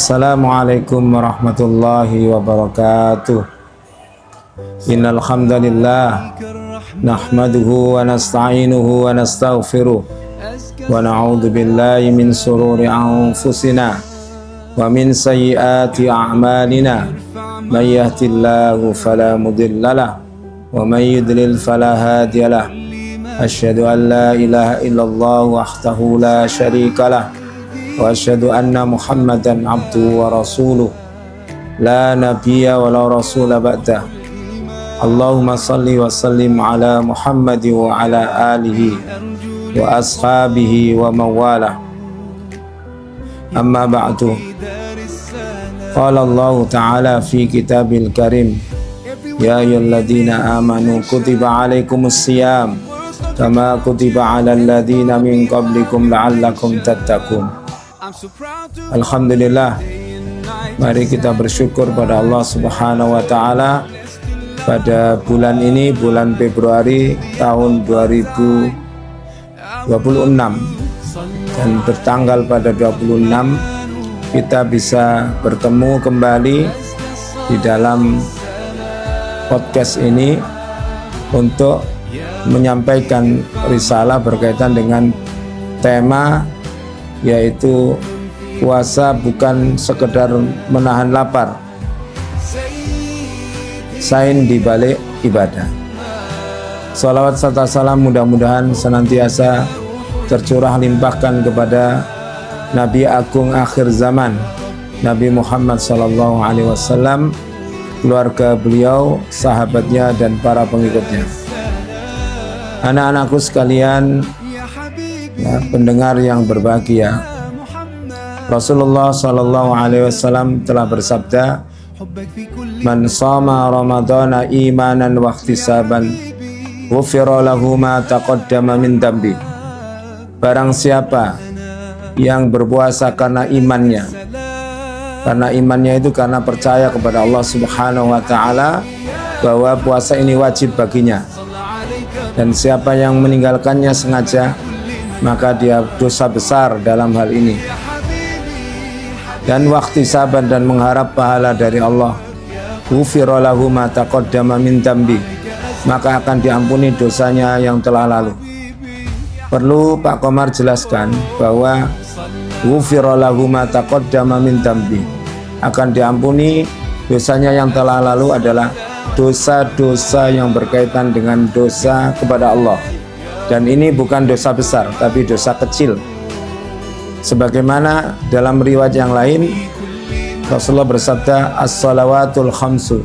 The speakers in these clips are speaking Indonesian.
Assalamualaikum warahmatullahi wabarakatuh. Innal hamdalillah nahmaduhu wa nasta'inuhu wa nastaghfiruh wa na'udzu billahi min shururi anfusina wa min sayyiati a'malina. May yahdihillahu fala mudhillalah wa may yudlil fala hadiyalah. Asyhadu an la ilaha illallah wahdahu la syarikalah wa asyhadu anna Muhammadan abduhu wa rasuluh la nabiyya wa la rasula ba'dah. Allahumma salli wa sallim ala Muhammad wa ala alihi wa ashabihi wa mawalah. Amma ba'du. Qala Allah ta'ala fi kitabil karim, ya ayyuhalladzina amanu kutiba alaikumus siyam kama kutiba alal ladzina min qablikum la'allakum tattaqun. Alhamdulillah, mari kita bersyukur pada Allah Subhanahu wa taala pada bulan ini, bulan Februari tahun 2026, dan bertanggal pada 26 kita bisa bertemu kembali di dalam podcast ini untuk menyampaikan risalah berkaitan dengan tema, yaitu puasa bukan sekedar menahan lapar, sain di balik ibadah. Salawat serta salam mudah-mudahan senantiasa tercurah limpahkan kepada Nabi Agung akhir zaman, Nabi Muhammad SAW, keluarga beliau, sahabatnya, dan para pengikutnya. Anak-anakku sekalian, ya, pendengar yang berbahagia, Rasulullah SAW telah bersabda, man shoma ramadhana imanan wa ihtisaban ghufira lahu ma taqaddama min dambi. Barang siapa yang berpuasa karena imannya itu karena percaya kepada Allah Subhanahu wa taala bahwa puasa ini wajib baginya, dan siapa yang meninggalkannya sengaja maka dia dosa besar dalam hal ini. Dan waktu saban dan mengharap pahala dari Allah, ghufira lahu ma taqaddama min dambi, maka akan diampuni dosanya yang telah lalu. Perlu Pak Komar jelaskan bahwa ghufira lahu ma taqaddama min dambi, akan diampuni dosanya yang telah lalu adalah dosa-dosa yang berkaitan dengan dosa kepada Allah. Dan ini bukan dosa besar, tapi dosa kecil. Sebagaimana dalam riwayat yang lain, Rasulullah bersabda, as-salawatul khamsu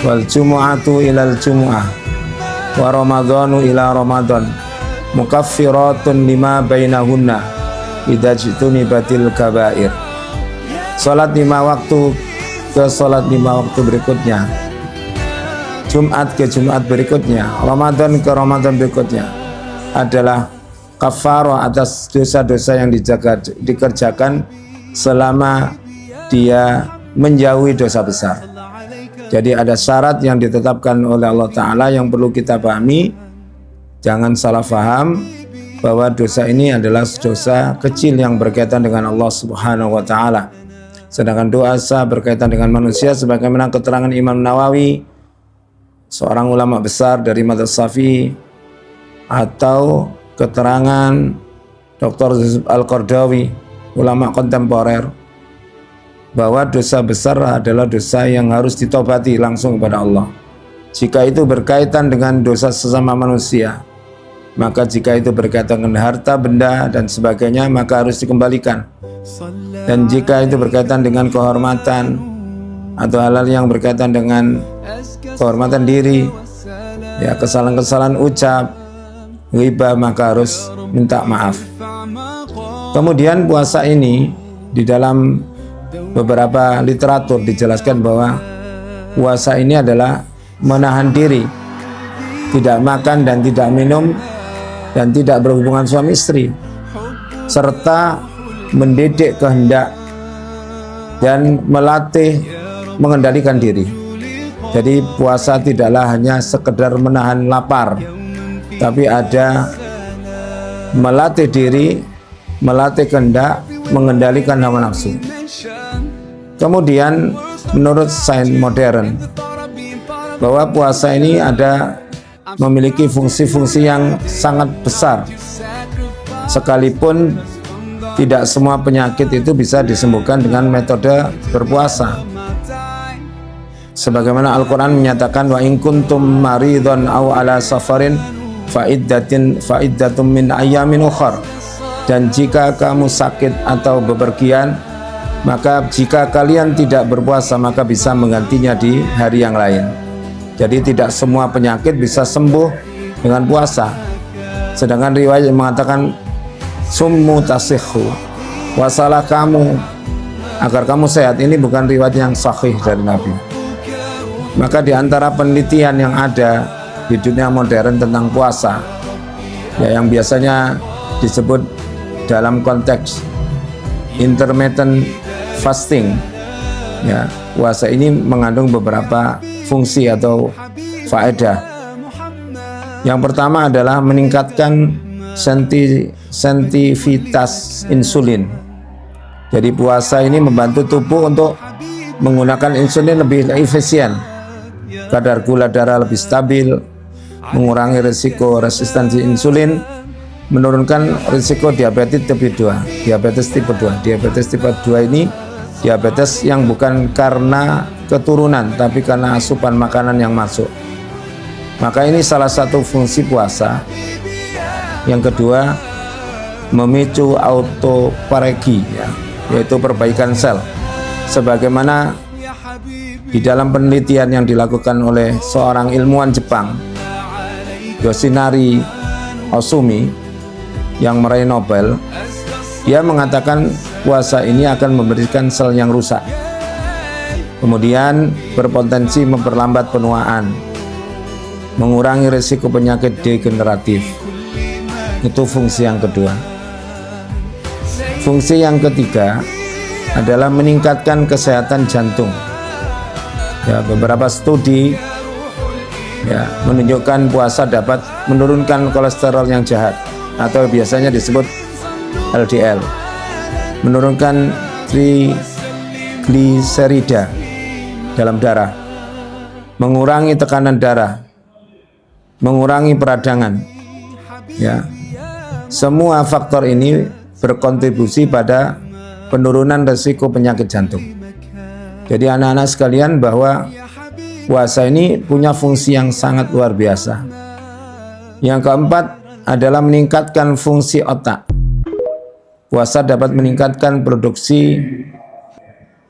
wal jumu'atu ilal jumu'ah wa ramadhanu ila ramadhan mukaffiratun lima bainahunna idza jitunibatil kabair. Salat 5 waktu ke salat 5 waktu berikutnya, Jumat ke Jumat berikutnya, Ramadan ke Ramadan berikutnya adalah kafarah atas dosa-dosa yang dikerjakan selama dia menjauhi dosa besar. Jadi ada syarat yang ditetapkan oleh Allah Ta'ala yang perlu kita pahami. Jangan salah paham bahwa dosa ini adalah dosa kecil yang berkaitan dengan Allah Subhanahu wa Ta'ala. Sedangkan dosa berkaitan dengan manusia, sebagaimana keterangan Imam Nawawi, seorang ulama besar dari madzhab Syafi'i, atau keterangan Dr. Yusuf Al-Qardawi, ulama kontemporer, bahwa dosa besar adalah dosa yang harus ditobati langsung kepada Allah. Jika itu berkaitan dengan dosa sesama manusia, maka jika itu berkaitan dengan harta, benda, dan sebagainya, maka harus dikembalikan. Dan jika itu berkaitan dengan kehormatan atau hal-hal yang berkaitan dengan kehormatan diri, ya, kesalahan-kesalahan ucap, ghibah, maka harus minta maaf. Kemudian puasa ini di dalam beberapa literatur dijelaskan bahwa puasa ini adalah menahan diri, tidak makan dan tidak minum dan tidak berhubungan suami istri, serta mendidik kehendak dan melatih mengendalikan diri. Jadi puasa tidaklah hanya sekedar menahan lapar, tapi ada melatih diri, melatih kehendak, mengendalikan hawa nafsu. Kemudian menurut sains modern bahwa puasa ini memiliki fungsi-fungsi yang sangat besar, sekalipun tidak semua penyakit itu bisa disembuhkan dengan metode berpuasa. Sebagaimana Al-Quran menyatakan, wa in kuntum maridon aw ala safarin fa'iddatum min ayyamin ukhar. Dan jika kamu sakit atau bepergian, maka jika kalian tidak berpuasa, maka bisa menggantinya di hari yang lain. Jadi tidak semua penyakit bisa sembuh dengan puasa. Sedangkan riwayat yang mengatakan summu tasihhu, puasalah kamu agar kamu sehat, ini bukan riwayat yang sahih dari Nabi. Maka di antara penelitian yang ada di dunia modern tentang puasa, ya, yang biasanya disebut dalam konteks intermittent fasting, ya, puasa ini mengandung beberapa fungsi atau faedah. Yang pertama adalah meningkatkan sensitivitas insulin. Jadi puasa ini membantu tubuh untuk menggunakan insulin lebih efisien, kadar gula darah lebih stabil, mengurangi risiko resistensi insulin, menurunkan risiko diabetes tipe 2. Diabetes tipe 2 ini diabetes yang bukan karena keturunan, tapi karena asupan makanan yang masuk. Maka ini salah satu fungsi puasa. Yang kedua, memicu autofaregi, ya, yaitu perbaikan sel. Sebagaimana di dalam penelitian yang dilakukan oleh seorang ilmuwan Jepang, Yoshinari Ohsumi, yang meraih Nobel, dia mengatakan puasa ini akan memberikan sel yang rusak, kemudian berpotensi memperlambat penuaan, mengurangi risiko penyakit degeneratif. Itu fungsi yang kedua. Fungsi yang ketiga adalah meningkatkan kesehatan jantung. Ya, beberapa studi, ya, menunjukkan puasa dapat menurunkan kolesterol yang jahat atau biasanya disebut LDL, menurunkan trigliserida dalam darah, mengurangi tekanan darah, mengurangi peradangan. Ya, semua faktor ini berkontribusi pada penurunan risiko penyakit jantung. Jadi anak-anak sekalian, bahwa puasa ini punya fungsi yang sangat luar biasa. Yang keempat adalah meningkatkan fungsi otak. Puasa dapat meningkatkan produksi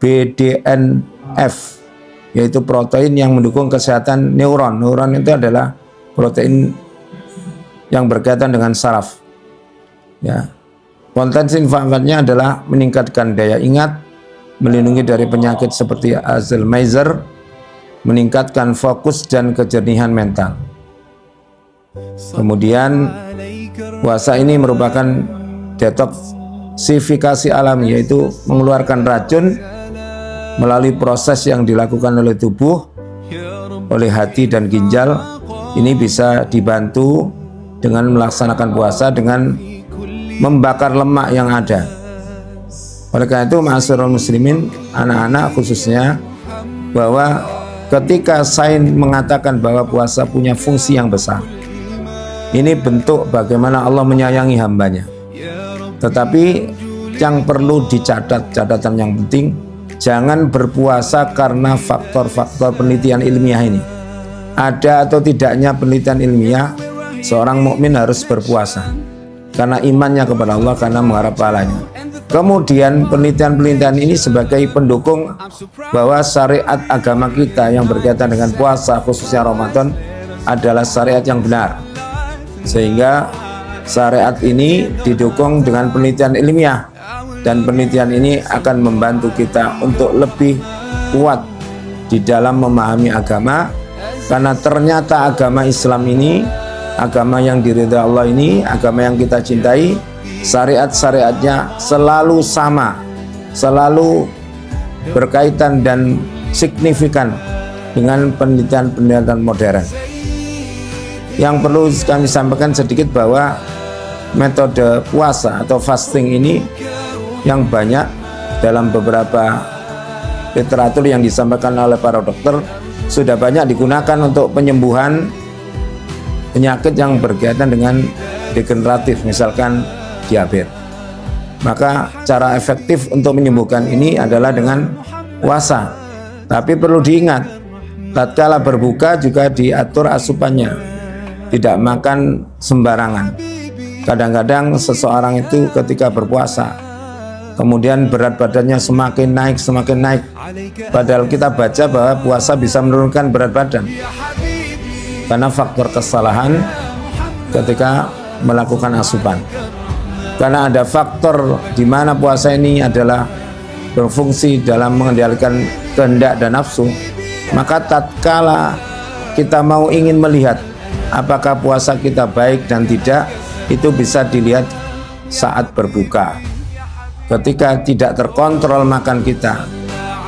BDNF, yaitu protein yang mendukung kesehatan neuron. Neuron itu adalah protein yang berkaitan dengan saraf. Ya. Potensi manfaatnya adalah meningkatkan daya ingat, melindungi dari penyakit seperti Alzheimer, meningkatkan fokus dan kejernihan mental. Kemudian puasa ini merupakan detoksifikasi alami, yaitu mengeluarkan racun melalui proses yang dilakukan oleh tubuh, oleh hati dan ginjal. Ini bisa dibantu dengan melaksanakan puasa dengan membakar lemak yang ada. Oleh karena itu, ma'asyiral muslimin, anak-anak khususnya, bahwa ketika sains mengatakan bahwa puasa punya fungsi yang besar, ini bentuk bagaimana Allah menyayangi hambanya. Tetapi yang perlu dicatat, catatan yang penting, jangan berpuasa karena faktor-faktor penelitian ilmiah ini. Ada atau tidaknya penelitian ilmiah, seorang mukmin harus berpuasa karena imannya kepada Allah, karena mengharap pahalanya. Kemudian penelitian-penelitian ini sebagai pendukung bahwa syariat agama kita yang berkaitan dengan puasa, khususnya Ramadan, adalah syariat yang benar. Sehingga syariat ini didukung dengan penelitian ilmiah, dan penelitian ini akan membantu kita untuk lebih kuat di dalam memahami agama, karena ternyata agama Islam ini, agama yang diridhai Allah ini, agama yang kita cintai, syariat-syariatnya selalu sama, selalu berkaitan dan signifikan dengan penelitian-penelitian modern. Yang perlu kami sampaikan sedikit bahwa metode puasa atau fasting ini yang banyak dalam beberapa literatur yang disampaikan oleh para dokter sudah banyak digunakan untuk penyembuhan penyakit yang berkaitan dengan degeneratif, misalkan diabetes. Maka cara efektif untuk menyembuhkan ini adalah dengan puasa. Tapi perlu diingat, tatkala berbuka juga diatur asupannya, tidak makan sembarangan. Kadang-kadang seseorang itu ketika berpuasa kemudian berat badannya semakin naik, padahal kita baca bahwa puasa bisa menurunkan berat badan karena faktor kesalahan ketika melakukan asupan. Karena ada faktor di mana puasa ini adalah berfungsi dalam mengendalikan kehendak dan nafsu, maka tatkala kita mau ingin melihat apakah puasa kita baik dan tidak, itu bisa dilihat saat berbuka. Ketika tidak terkontrol makan kita,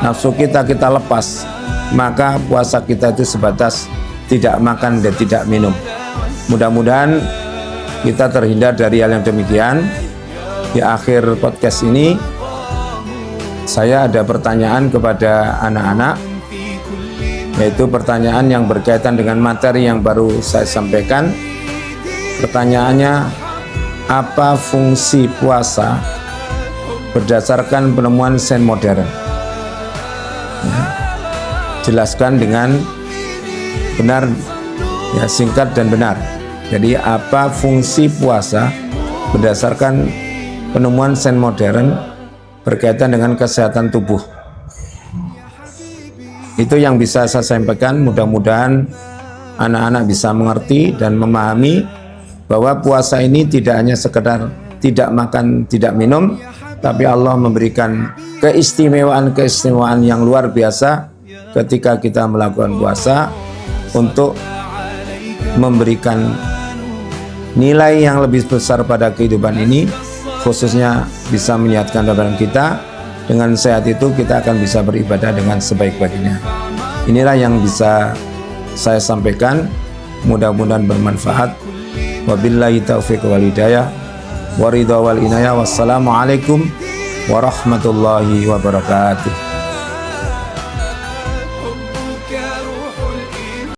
nafsu kita lepas, maka puasa kita itu sebatas tidak makan dan tidak minum. Mudah-mudahan kita terhindar dari hal yang demikian. Di akhir podcast ini saya ada pertanyaan kepada anak-anak, yaitu pertanyaan yang berkaitan dengan materi yang baru saya sampaikan. Pertanyaannya, apa fungsi puasa berdasarkan penemuan sains modern? Jelaskan dengan benar, ya, singkat dan benar. Jadi apa fungsi puasa berdasarkan penemuan sains modern berkaitan dengan kesehatan tubuh? Itu yang bisa saya sampaikan. Mudah-mudahan anak-anak bisa mengerti dan memahami bahwa puasa ini tidak hanya sekedar tidak makan, tidak minum, tapi Allah memberikan keistimewaan yang luar biasa ketika kita melakukan puasa untuk memberikan nilai yang lebih besar pada kehidupan ini, khususnya bisa menyehatkan badan kita. Dengan sehat itu kita akan bisa beribadah dengan sebaik-baiknya. Inilah yang bisa saya sampaikan, mudah-mudahan bermanfaat. Wabillahi taufiq wal hidayah, waridha wal inayah. Wassalamualaikum warahmatullahi wabarakatuh.